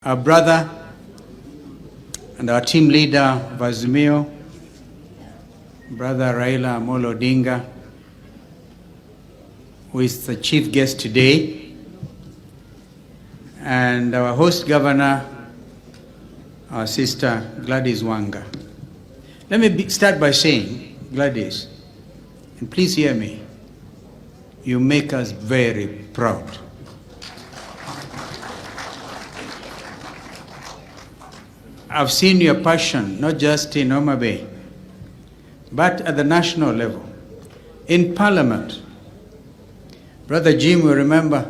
Our brother and our team leader of Azimio, Brother Raila Amolo Odinga, who is the chief guest today, and our host governor, our sister Gladys Wanga. Let me start by saying, Gladys, and please hear me, you make us very proud. I've seen your passion, not just in Homa Bay, but at the national level, in Parliament. Brother Jim will remember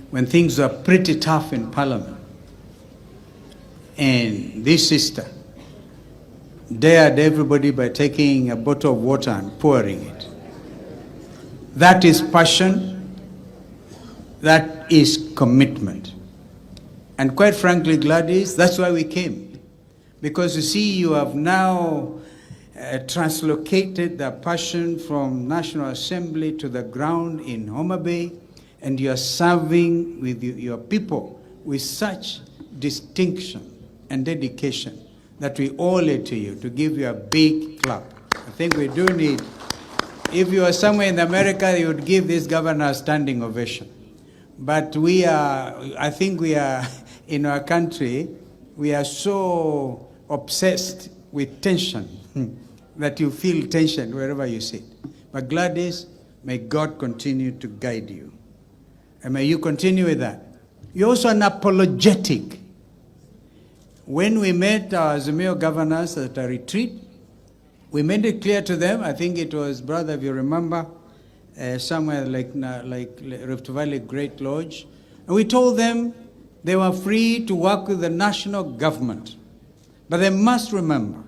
when things were pretty tough in Parliament. And this sister dared everybody by taking a bottle of water and pouring it. That is passion. That is commitment. And quite frankly, Gladys, that's why we came. Because you see, you have now translocated the passion from National Assembly to the ground in Homa Bay, and you are serving with your people with such distinction and dedication that we owe it to you to give you a big clap. I think we do need, if you are somewhere in America, you would give this governor a standing ovation. But we are, I think we are, in our country, we are so obsessed with tension that you feel tension wherever you sit. But Gladys, may God continue to guide you. And may you continue with that. You're also unapologetic. When we met our Azimio governors at a retreat, we made it clear to them, I think it was, brother, if you remember, somewhere like Rift Valley Great Lodge, and we told them they were free to work with the national government. But they must remember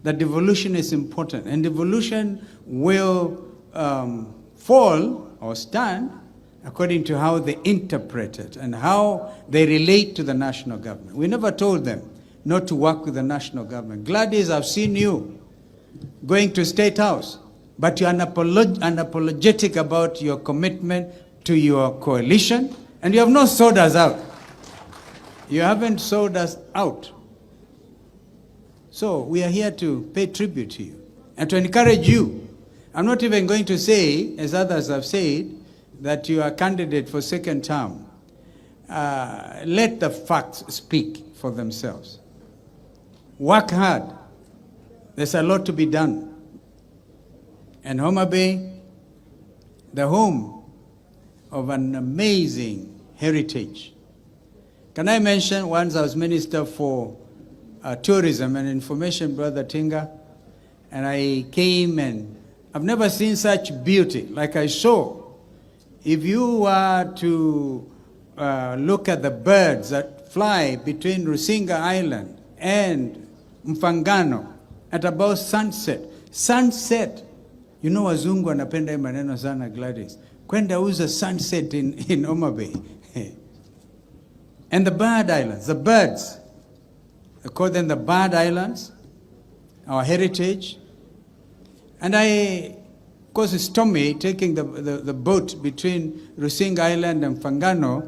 that devolution is important, and devolution will fall or stand according to how they interpret it and how they relate to the national government. We never told them not to work with the national government. Gladys, I've seen you going to State House, but you're unapologetic about your commitment to your coalition, and you have not sold us out. You haven't sold us out. So we are here to pay tribute to you and to encourage you. I'm not even going to say, as others have said, that you are a candidate for second term. Let the facts speak for themselves. Work hard. There's a lot to be done. And Homa Bay, the home of an amazing heritage. Can I mention, once I was Minister for Tourism and Information, Brother Tinga, and I came and I've never seen such beauty like I saw. If you were to look at the birds that fly between Rusinga Island and Mfangano at about sunset. Sunset. You know wazungu wanapenda maneno sana, Gladys. Kwenda uza sunset in Homa Bay. And the bird islands, the birds. I call them the bird islands, our heritage. And of course, it's Tommy taking the boat between Rusinga Island and Mfangano.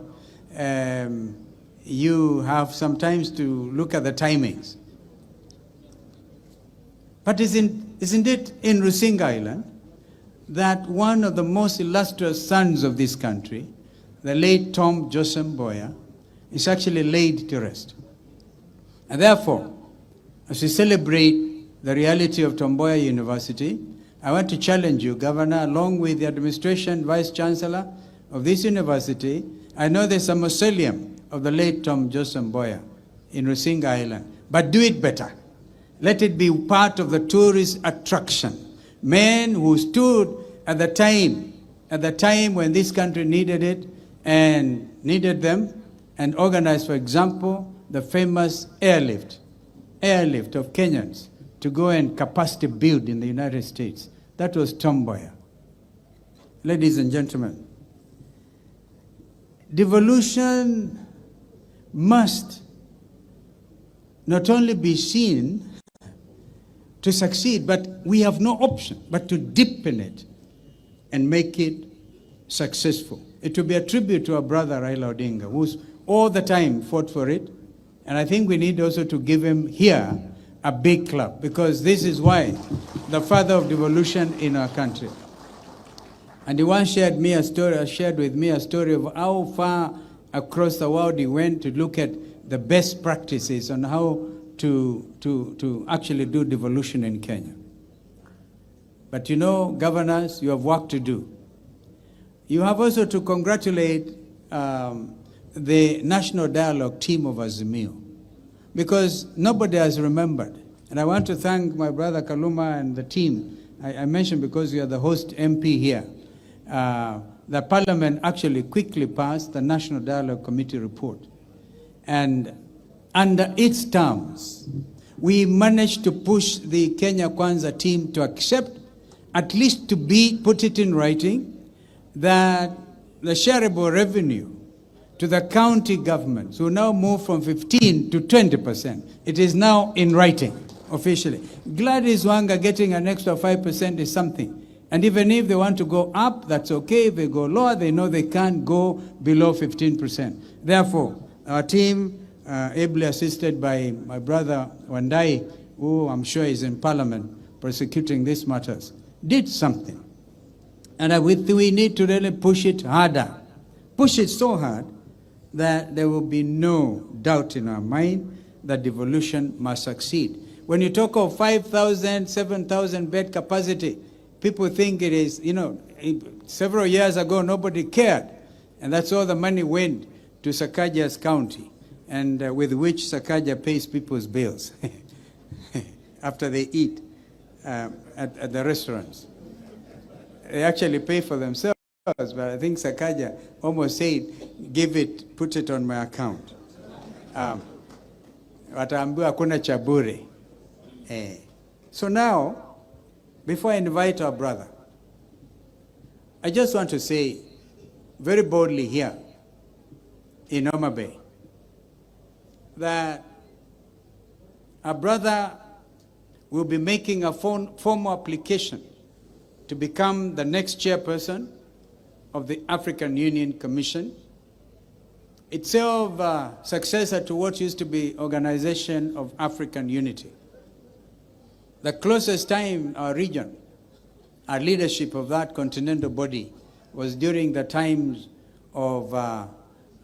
You have sometimes to look at the timings. But isn't it in Rusinga Island that one of the most illustrious sons of this country, the late Tom Joseph Mboya, is actually laid to rest? And therefore, as we celebrate the reality of Tom Mboya University, I want to challenge you, Governor, along with the administration, Vice Chancellor of this university. I know there's a mausoleum of the late Tom Joseph Mboya in Rusinga Island, but do it better. Let it be part of the tourist attraction. Men who stood at the time when this country needed it and needed them, and organized, for example, the famous airlift of Kenyans to go and capacity build in the United States. That was Tom Mboya. Ladies and gentlemen, devolution must not only be seen to succeed, but we have no option but to deepen it and make it successful. It will be a tribute to our brother Raila Odinga, who's all the time fought for it, And I think we need also to give him here a big clap, because this is why the father of devolution in our country. And he once shared with me a story of how far across the world he went to look at the best practices on how to actually do devolution in Kenya. But you know, governors, you have work to do. You have also to congratulate the National Dialogue team of Azimio, because nobody has remembered. And I want to thank my brother Kaluma and the team. I mentioned because you are the host MP here. The Parliament actually quickly passed the National Dialogue Committee report. And under its terms, we managed to push the Kenya Kwanza team to accept, at least to put it in writing, that the shareable revenue to the county governments will now move from 15 to 20%. It is now in writing, officially. Gladys Wanga getting an extra 5% is something. And even if they want to go up, that's okay. If they go lower, they know they can't go below 15%. Therefore, our team, ably assisted by my brother Wandai, who I'm sure is in Parliament prosecuting these matters, did something. And we need to really push it harder. Push it so hard that there will be no doubt in our mind that devolution must succeed. When you talk of 5,000, 7,000 bed capacity, people think it is, you know, several years ago nobody cared. And that's all the money went to Sakaja's county, and with which Sakaja pays people's bills after they eat at the restaurants. They actually pay for themselves, but I think Sakaja almost said, put it on my account. Wataambiwa hakuna cha bure. So now, before I invite our brother, I just want to say very boldly here in Homa Bay that our brother will be making a formal application to become the next chairperson of the African Union Commission, itself a successor to what used to be Organization of African Unity. The closest time our region, our leadership of that continental body, was during the times of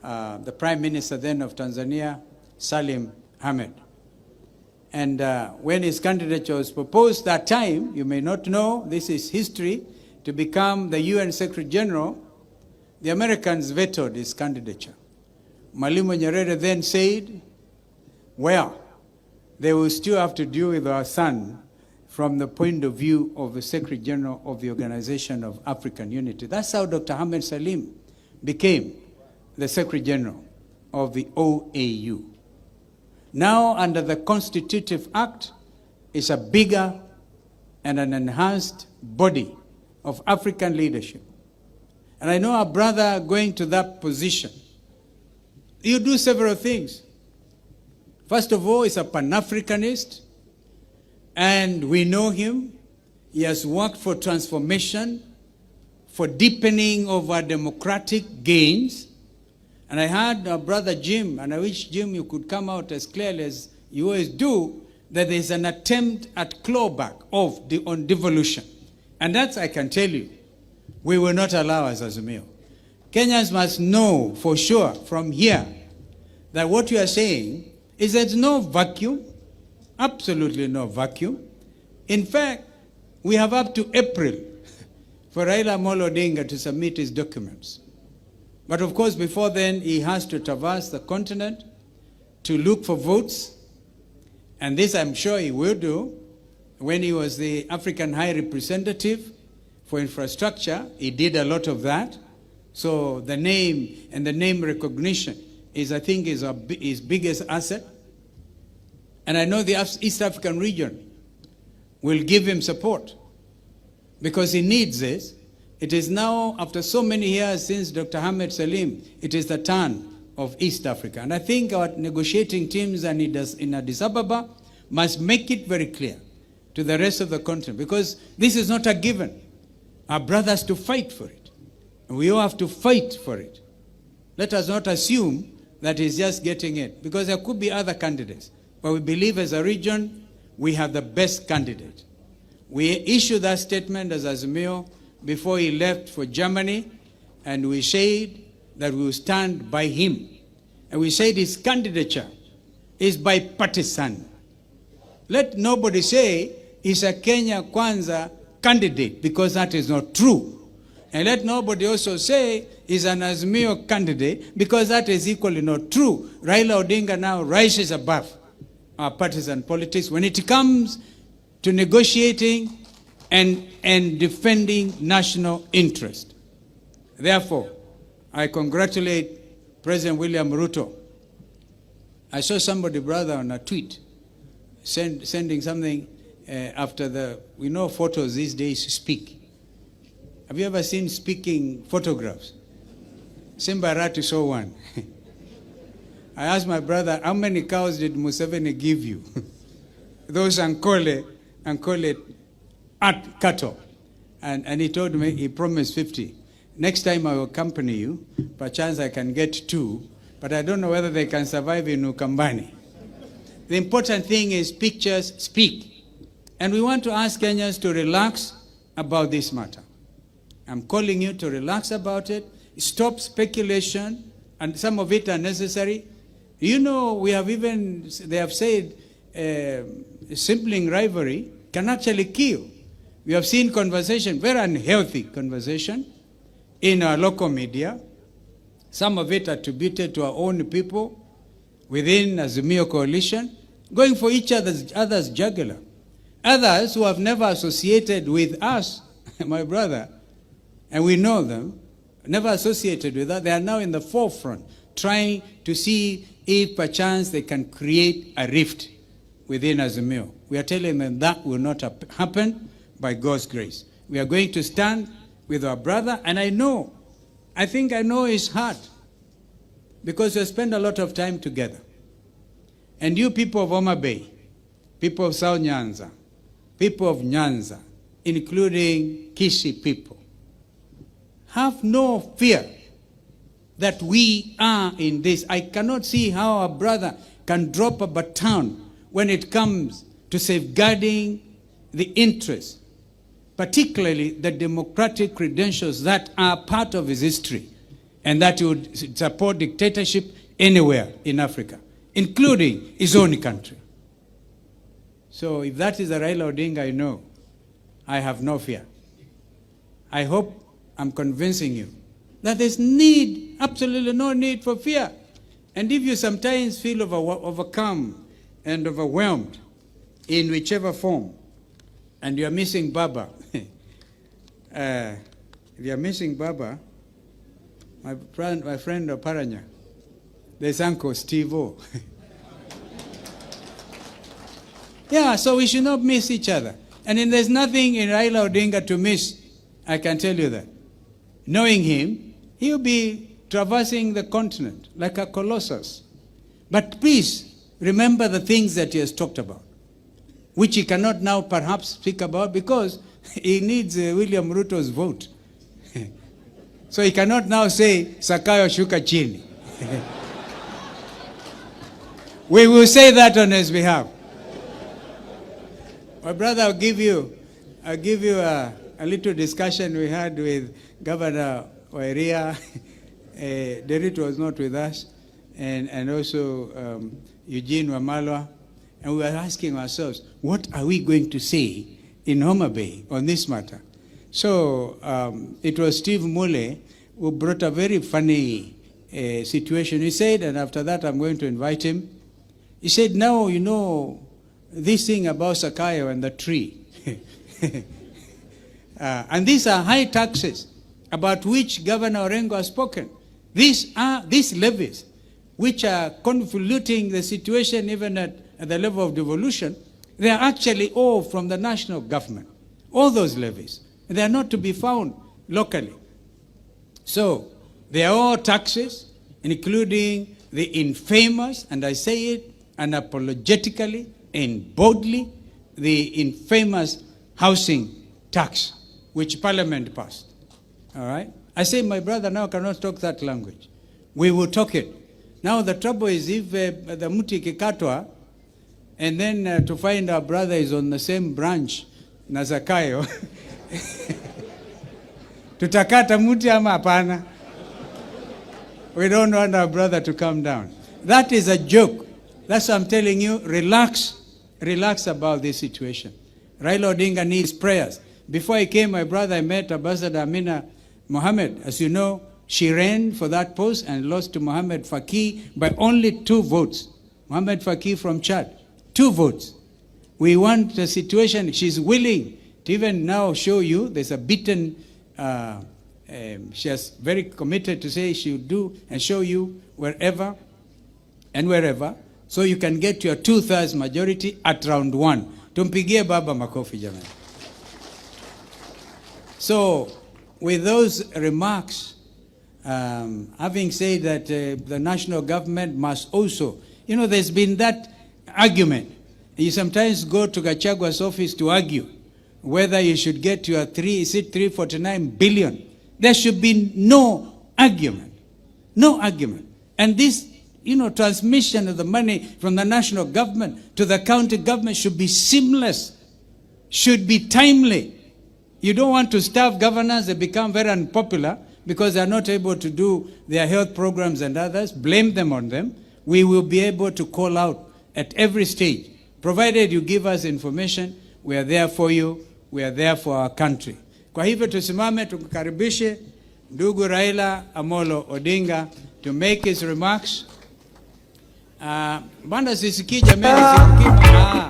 the Prime Minister then of Tanzania, Salim Ahmed. And when his candidature was proposed that time, you may not know, this is history, to become the UN Secretary General, the Americans vetoed his candidature. Mwalimu Nyerere then said, well, they will still have to deal with our son from the point of view of the Secretary General of the Organization of African Unity. That's how Dr. Ahmed Salim became the Secretary General of the OAU. Now, under the Constitutive Act, is a bigger and an enhanced body of African leadership. And I know our brother going to that position, you do several things. First of all, he's a Pan-Africanist, and we know him. He has worked for transformation, for deepening of our democratic gains. And I heard our brother Jim, and I wish, Jim, you could come out as clearly as you always do, that there's an attempt at clawback on devolution. And that, I can tell you, we will not allow as Azimio. Kenyans must know for sure from here that what you are saying is there's no vacuum, absolutely no vacuum. In fact, we have up to April for Raila Amolo Odinga to submit his documents. But of course, before then, he has to traverse the continent to look for votes. And this I'm sure he will do. When he was the African High Representative for Infrastructure, he did a lot of that. So the name and the name recognition is, I think, his biggest asset. And I know the East African region will give him support because he needs this. It is now, after so many years since Dr. Ahmed Salim, it is the turn of East Africa. And I think our negotiating teams in Addis Ababa must make it very clear to the rest of the continent, because this is not a given. Our brothers have to fight for it. And we all have to fight for it. Let us not assume that is just getting it, because there could be other candidates. But we believe as a region, we have the best candidate. We issued that statement as Azimio before he left for Germany, and we said that we will stand by him. And we said his candidature is bipartisan. Let nobody say he's a Kenya Kwanza candidate, because that is not true. And let nobody also say he's an Azimio candidate, because that is equally not true. Raila Odinga now rises above our partisan politics when it comes to negotiating and defending national interest. Therefore, I congratulate President William Ruto. I saw somebody, brother, on a tweet, sending something after the, we know photos these days speak. Have you ever seen speaking photographs? Simba Arati saw one. I asked my brother, how many cows did Museveni give you? Those Ankole cattle. And he told me, he promised 50. Next time I will accompany you. Perchance I can get 2, but I don't know whether they can survive in Ukambani. The important thing is pictures speak. And we want to ask Kenyans to relax about this matter. I'm calling you to relax about it. Stop speculation, and some of it are necessary. You know, we have even, they have said, sibling rivalry can actually kill. We have seen conversation, very unhealthy conversation, in our local media. Some of it attributed to our own people within Azimio coalition, going for each other's jugular. Others who have never associated with us, my brother, and we know them, never associated with us, they are now in the forefront, trying to see if perchance they can create a rift within Azimio. We are telling them that will not happen by God's grace. We are going to stand with our brother, and I think I know his heart, because we spend a lot of time together. And you people of Homa Bay, people of South Nyanza, people of Nyanza, including Kisii people, have no fear that we are in this. I cannot see how a brother can drop a baton when it comes to safeguarding the interests, particularly the democratic credentials that are part of his history, and that he would support dictatorship anywhere in Africa, including his own country. So if that is a Raila Odinga I know, I have no fear. I hope I'm convincing you that there's need, absolutely no need for fear. And if you sometimes feel overcome and overwhelmed in whichever form, and you're missing Baba, if you're missing Baba, my friend Paranya, there's Uncle Steve-O. Yeah, so we should not miss each other. And then there's nothing in Raila Odinga to miss, I can tell you that. Knowing him, he'll be traversing the continent like a colossus. But please, remember the things that he has talked about, which he cannot now perhaps speak about because he needs William Ruto's vote. So he cannot now say, Sakayo shuka chini. We will say that on his behalf. My brother, I'll give you a little discussion we had with Governor Wairia. Derito was not with us, and also Eugene Wamalwa, and we were asking ourselves, what are we going to say in Homa Bay on this matter? So it was Steve Mule who brought a very funny situation. He said, and after that I'm going to invite him, he said, now you know this thing about Sakayo and the tree. And these are high taxes about which Governor Orengo has spoken. These levies, which are convoluting the situation even at the level of devolution, they are actually all from the national government. All those levies. They are not to be found locally. So, they are all taxes, including the infamous, and I say it unapologetically and boldly, the infamous housing tax, which Parliament passed. All right? I say my brother now cannot talk that language. We will talk it. Now the trouble is if the muti kikatwa, and then to find our brother is on the same branch na Zakayo, tutakata muti ama hapana? We don't want our brother to come down. That is a joke. That's what I'm telling you. Relax. Relax about this situation. Raila Odinga needs prayers. Before I came, my brother, I met Ambassador Amina Mohammed. As you know, she ran for that post and lost to Mohammed Faki by only 2 votes. Mohammed Faki from Chad. 2 votes. We want the situation. She's willing to even now show you there's a beaten, she has very committed to say she will do and show you wherever and wherever, so you can get your 2/3 majority at round 1. Tumpigie baba makofi jamani. So, with those remarks, having said that the national government must also, you know, there's been that argument. You sometimes go to Gachagua's office to argue whether you should get your 349 billion. There should be no argument. No argument. And this, you know, transmission of the money from the national government to the county government should be seamless, should be timely. You don't want to starve governors. They become very unpopular because they are not able to do their health programs and others. Blame them on them. We will be able to call out at every stage. Provided you give us information, we are there for you. We are there for our country. Kwa hivyo tusimame tukukaribishe ndugu Raila Amolo Odinga to make his remarks. Banda sisikii jamani, sisikii.